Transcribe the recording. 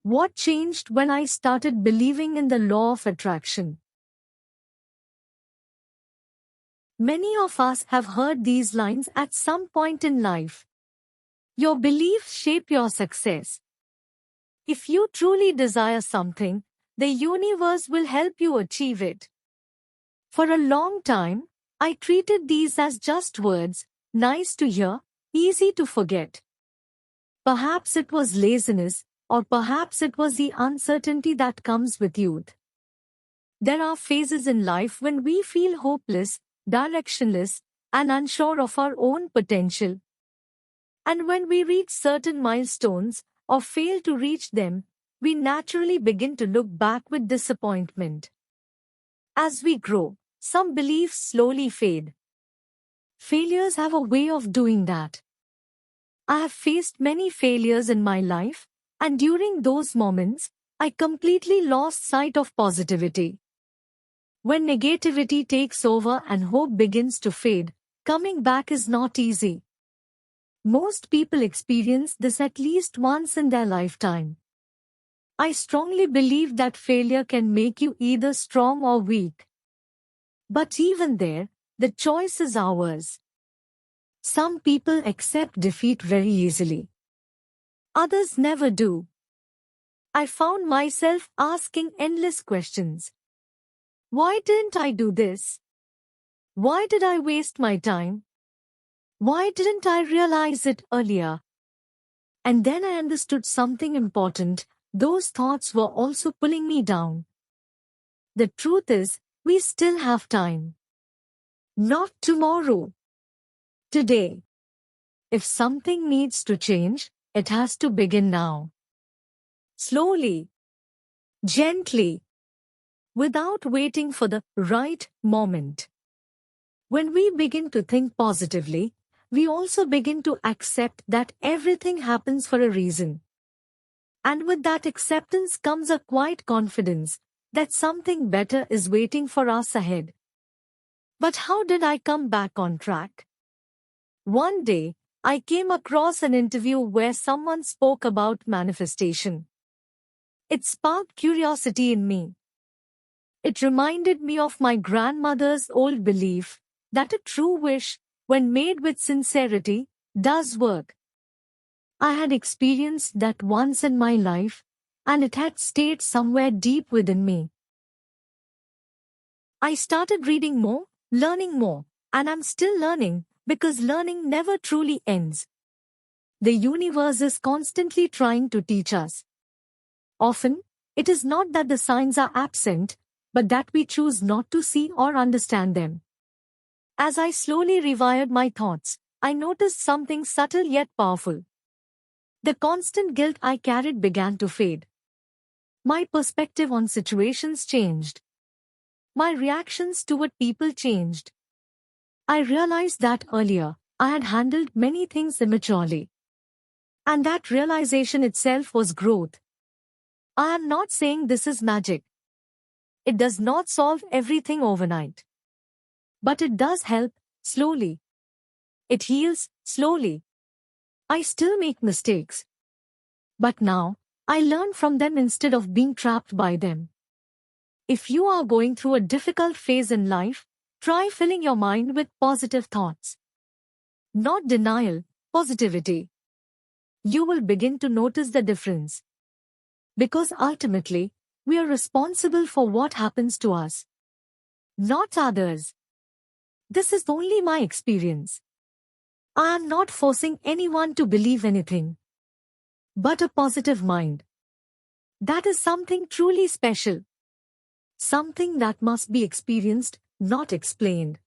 What changed when I started believing in the law of attraction? Many of us have heard these lines at some point in life. Your beliefs shape your success. If you truly desire something, the universe will help you achieve it. For a long time, I treated these as just words, nice to hear, easy to forget. Perhaps it was laziness, or perhaps it was the uncertainty that comes with youth. There are phases in life when we feel hopeless, directionless, and unsure of our own potential. And when we reach certain milestones, or fail to reach them, we naturally begin to look back with disappointment. As we grow, some beliefs slowly fade. Failures have a way of doing that. I have faced many failures in my life, and during those moments, I completely lost sight of positivity. When negativity takes over and hope begins to fade, coming back is not easy. Most people experience this at least once in their lifetime. I strongly believe that failure can make you either strong or weak. But even there, the choice is ours. Some people accept defeat very easily. Others never do. I found myself asking endless questions. Why didn't I do this? Why did I waste my time? Why didn't I realize it earlier? And then I understood something important. Those thoughts were also pulling me down. The truth is, we still have time. Not tomorrow. Today. If something needs to change, it has to begin now. Slowly. Gently. Without waiting for the right moment. When we begin to think positively, we also begin to accept that everything happens for a reason. And with that acceptance comes a quiet confidence that something better is waiting for us ahead. But how did I come back on track? One day, I came across an interview where someone spoke about manifestation. It sparked curiosity in me. It reminded me of my grandmother's old belief that a true wish, when made with sincerity, does work. I had experienced that once in my life, and it had stayed somewhere deep within me. I started reading more, learning more, and I'm still learning, because learning never truly ends. The universe is constantly trying to teach us. Often, it is not that the signs are absent, but that we choose not to see or understand them. As I slowly rewired my thoughts, I noticed something subtle yet powerful. The constant guilt I carried began to fade. My perspective on situations changed. My reactions toward people changed. I realized that earlier, I had handled many things immaturely. And that realization itself was growth. I am not saying this is magic. It does not solve everything overnight. But it does help, slowly. It heals, slowly. I still make mistakes. But now, I learn from them instead of being trapped by them. If you are going through a difficult phase in life, try filling your mind with positive thoughts. Not denial, positivity. You will begin to notice the difference. Because ultimately, we are responsible for what happens to us. Not others. This is only my experience. I am not forcing anyone to believe anything. But a positive mind. That is something truly special. Something that must be experienced, not explained.